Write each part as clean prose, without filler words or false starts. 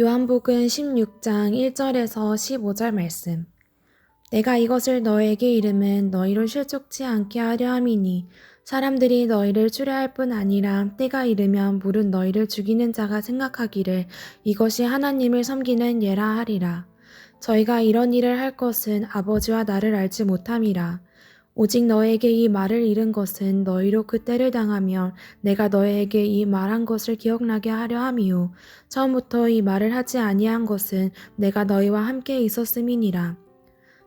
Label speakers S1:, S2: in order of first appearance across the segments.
S1: 요한복음 16장 1절에서 15절 말씀. 내가 이것을 너에게 이름은 너희로 실족치 않게 하려 함이니 사람들이 너희를 추려할 뿐 아니라 때가 이르면 물은 너희를 죽이는 자가 생각하기를 이것이 하나님을 섬기는 예라 하리라. 저희가 이런 일을 할 것은 아버지와 나를 알지 못함이라. 오직 너에게 이 말을 이른 것은 너희로 그 때를 당하며 내가 너에게 이 말한 것을 기억나게 하려 함이요. 처음부터 이 말을 하지 아니한 것은 내가 너희와 함께 있었음이니라.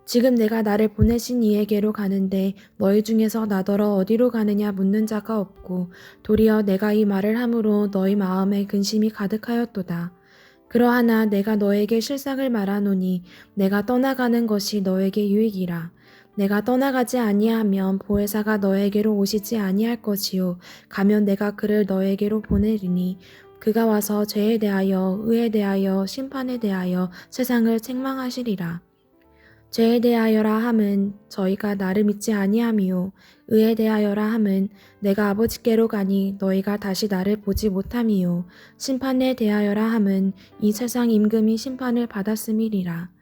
S1: 지금 내가 나를 보내신 이에게로 가는데 너희 중에서 나더러 어디로 가느냐 묻는 자가 없고 도리어 내가 이 말을 함으로 너희 마음에 근심이 가득하였도다. 그러하나 내가 너에게 실상을 말하노니 내가 떠나가는 것이 너에게 유익이라. 내가 떠나가지 아니하면 보혜사가 너에게로 오시지 아니할 것이요 가면 내가 그를 너에게로 보내리니 그가 와서 죄에 대하여 의에 대하여 심판에 대하여 세상을 책망하시리라. 죄에 대하여라 함은 저희가 나를 믿지 아니함이요 의에 대하여라 함은 내가 아버지께로 가니 너희가 다시 나를 보지 못함이요 심판에 대하여라 함은 이 세상 임금이 심판을 받았음이리라.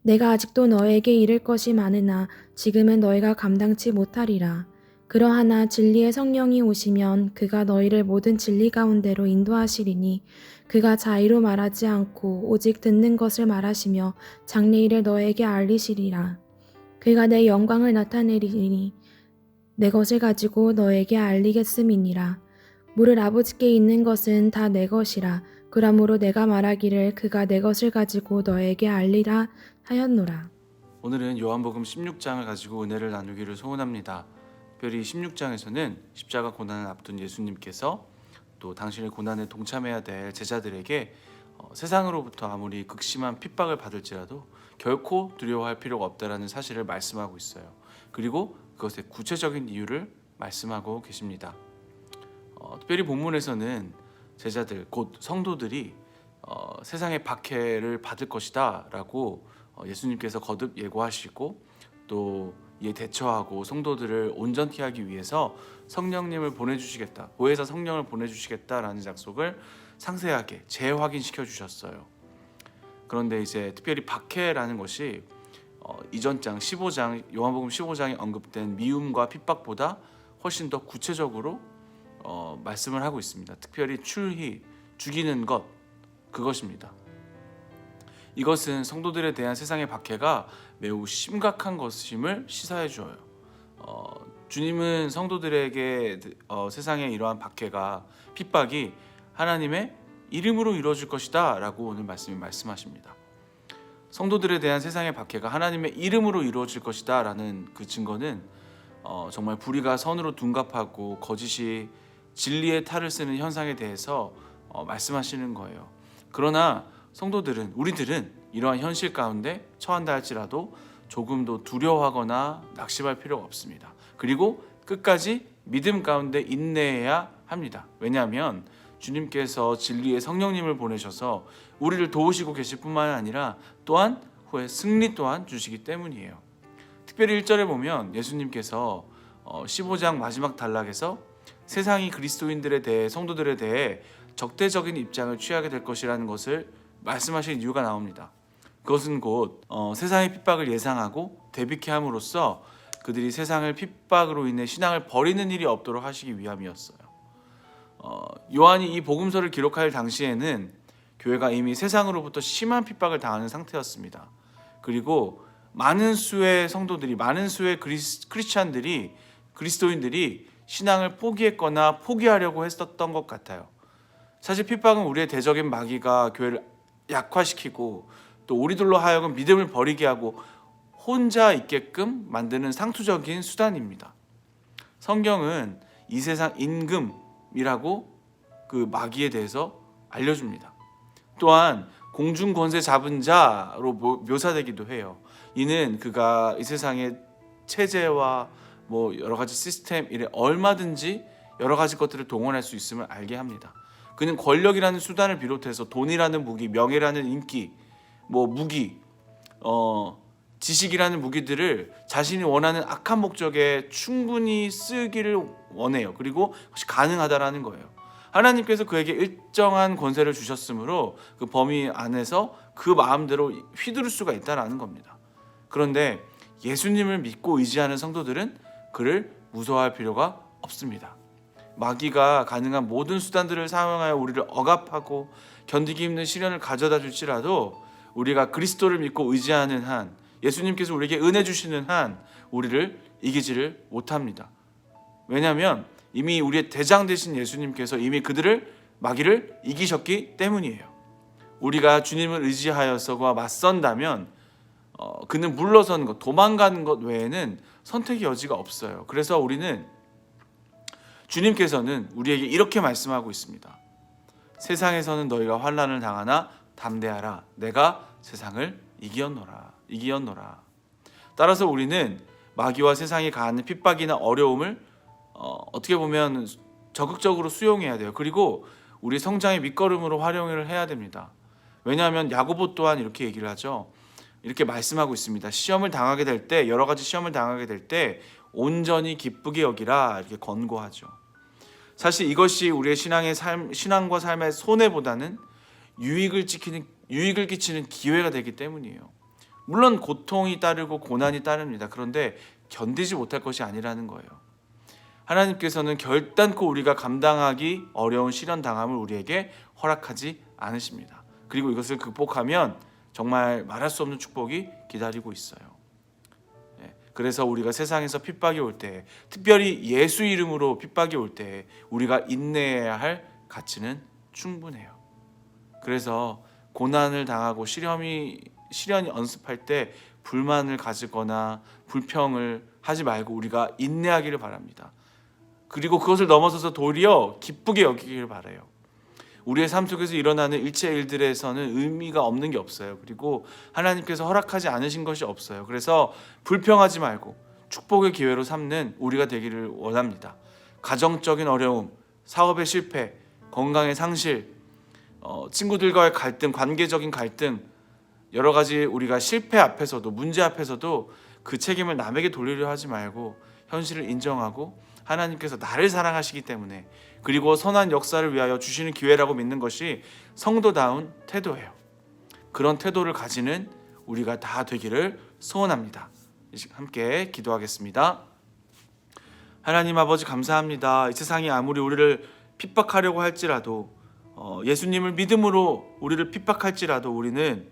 S1: 내가 아직도 너에게 이를 것이 많으나 지금은 너희가 감당치 못하리라. 그러하나 진리의 성령이 오시면 그가 너희를 모든 진리 가운데로 인도하시리니 그가 자의로 말하지 않고 오직 듣는 것을 말하시며 장래일을 너에게 알리시리라. 그가 내 영광을 나타내리니 내 것을 가지고 너에게 알리겠음이니라. 물을 아버지께 있는 것은 다 내 것이라. 그러므로 내가 말하기를 그가 내 것을 가지고 너에게 알리라 하였노라.
S2: 오늘은 요한복음 16장을 가지고 은혜를 나누기를 소원합니다. 특별히 16장에서는 십자가 고난을 앞둔 예수님께서 또 당신의 고난에 동참해야 될 제자들에게 세상으로부터 아무리 극심한 핍박을 받을지라도 결코 두려워할 필요가 없다라는 사실을 말씀하고 있어요. 그리고 그것의 구체적인 이유를 말씀하고 계십니다. 특별히 본문에서는 제자들 곧 성도들이 세상의 박해를 받을 것이다 라고 예수님께서 거듭 예고하시고 또 이에 대처하고 성도들을 온전케 하기 위해서 성령님을 보내주시겠다, 보혜사 성령을 보내주시겠다라는 약속을 상세하게 재확인시켜 주셨어요. 그런데 이제 특별히 박해라는 것이 이전 장 15장 요한복음 15장에 언급된 미움과 핍박보다 훨씬 더 구체적으로 말씀을 하고 있습니다. 특별히 출희, 죽이는 것, 그것입니다. 이것은 성도들에 대한 세상의 박해가 매우 심각한 것임을 시사해 주어요. 주님은 성도들에게 세상의 이러한 박해가, 핍박이 하나님의 이름으로 이루어질 것이다 라고 오늘 말씀하십니다. 성도들에 대한 세상의 박해가 하나님의 이름으로 이루어질 것이다 라는 그 증거는 정말 불의가 선으로 둔갑하고 거짓이 진리의 탈을 쓰는 현상에 대해서 말씀하시는 거예요. 그러나 성도들은, 우리들은 이러한 현실 가운데 처한다 할지라도 조금도 두려워하거나 낙심할 필요가 없습니다. 그리고 끝까지 믿음 가운데 인내해야 합니다. 왜냐하면 주님께서 진리의 성령님을 보내셔서 우리를 도우시고 계실 뿐만 아니라 또한 후에 승리 또한 주시기 때문이에요. 특별히 1절에 보면 예수님께서 15장 마지막 단락에서 세상이 그리스도인들에 대해, 성도들에 대해 적대적인 입장을 취하게 될 것이라는 것을 말씀하신 이유가 나옵니다. 그것은 곧 세상의 핍박을 예상하고 대비케 함으로써 그들이 세상을 핍박으로 인해 신앙을 버리는 일이 없도록 하시기 위함이었어요. 요한이 이 복음서를 기록할 당시에는 교회가 이미 세상으로부터 심한 핍박을 당하는 상태였습니다. 그리고 많은 수의 성도들이, 많은 수의 크리스찬들이, 그리스도인들이 신앙을 포기했거나 포기하려고 했었던 것 같아요. 사실 핍박은 우리의 대적인 마귀가 교회를 약화시키고 또 우리들로 하여금 믿음을 버리게 하고 혼자 있게끔 만드는 상투적인 수단입니다. 성경은 이 세상 임금이라고 그 마귀에 대해서 알려줍니다. 또한 공중 권세 잡은 자로 묘사되기도 해요. 이는 그가 이 세상의 체제와 여러 가지 시스템 이래 얼마든지 여러 가지 것들을 동원할 수 있음을 알게 합니다. 그는 권력이라는 수단을 비롯해서 돈이라는 무기, 명예라는 인기, 무기, 지식이라는 무기들을 자신이 원하는 악한 목적에 충분히 쓰기를 원해요. 그리고 그것이 가능하다라는 거예요. 하나님께서 그에게 일정한 권세를 주셨으므로 그 범위 안에서 그 마음대로 휘두를 수가 있다라는 겁니다. 그런데 예수님을 믿고 의지하는 성도들은 그를 무서워할 필요가 없습니다. 마귀가 가능한 모든 수단들을 사용하여 우리를 억압하고 견디기 힘든 시련을 가져다 줄지라도 우리가 그리스도를 믿고 의지하는 한, 예수님께서 우리에게 은혜 주시는 한 우리를 이기지를 못합니다. 왜냐하면 이미 우리의 대장 되신 예수님께서 이미 그들을, 마귀를 이기셨기 때문이에요. 우리가 주님을 의지하여서와 맞선다면 그는 물러서는 것, 도망가는 것 외에는 선택의 여지가 없어요. 그래서 우리는, 주님께서는 우리에게 이렇게 말씀하고 있습니다. 세상에서는 너희가 환난을 당하나 담대하라. 내가 세상을 이기었노라. 따라서 우리는 마귀와 세상이 가하는 핍박이나 어려움을 어떻게 보면 적극적으로 수용해야 돼요. 그리고 우리 성장의 밑거름으로 활용을 해야 됩니다. 왜냐하면 야고보 또한 이렇게 얘기를 하죠. 이렇게 말씀하고 있습니다. 시험을 당하게 될 때, 여러 가지 시험을 당하게 될 때 온전히 기쁘게 여기라, 이렇게 권고하죠. 사실 이것이 우리의 신앙과 삶의 손해보다는 유익을 끼치는 기회가 되기 때문이에요. 물론 고통이 따르고 고난이 따릅니다. 그런데 견디지 못할 것이 아니라는 거예요. 하나님께서는 결단코 우리가 감당하기 어려운 시련 당함을 우리에게 허락하지 않으십니다. 그리고 이것을 극복하면 정말 말할 수 없는 축복이 기다리고 있어요. 그래서 우리가 세상에서 핍박이 올 때, 특별히 예수 이름으로 핍박이 올 때 우리가 인내해야 할 가치는 충분해요. 그래서 고난을 당하고 시련이 언습할 때 불만을 가지거나 불평을 하지 말고 우리가 인내하기를 바랍니다. 그리고 그것을 넘어서서 도리어 기쁘게 여기기를 바라요. 우리의 삶 속에서 일어나는 일체 일들에서는 의미가 없는 게 없어요. 그리고 하나님께서 허락하지 않으신 것이 없어요. 그래서 불평하지 말고 축복의 기회로 삼는 우리가 되기를 원합니다. 가정적인 어려움, 사업의 실패, 건강의 상실, 친구들과의 갈등, 관계적인 갈등, 여러 가지 우리가 실패 앞에서도, 문제 앞에서도 그 책임을 남에게 돌리려 하지 말고 현실을 인정하고 하나님께서 나를 사랑하시기 때문에, 그리고 선한 역사를 위하여 주시는 기회라고 믿는 것이 성도다운 태도예요. 그런 태도를 가지는 우리가 다 되기를 소원합니다. 함께 기도하겠습니다. 하나님 아버지, 감사합니다. 이 세상이 아무리 우리를 핍박하려고 할지라도, 예수님을 믿음으로 우리를 핍박할지라도 우리는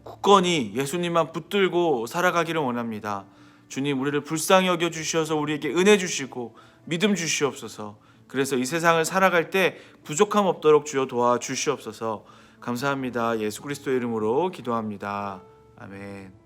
S2: 굳건히 예수님만 붙들고 살아가기를 원합니다. 주님, 우리를 불쌍히 여겨 주시어서 우리에게 은혜 주시고 믿음 주시옵소서. 그래서 이 세상을 살아갈 때 부족함 없도록 주여 도와주시옵소서. 감사합니다. 예수 그리스도의 이름으로 기도합니다. 아멘.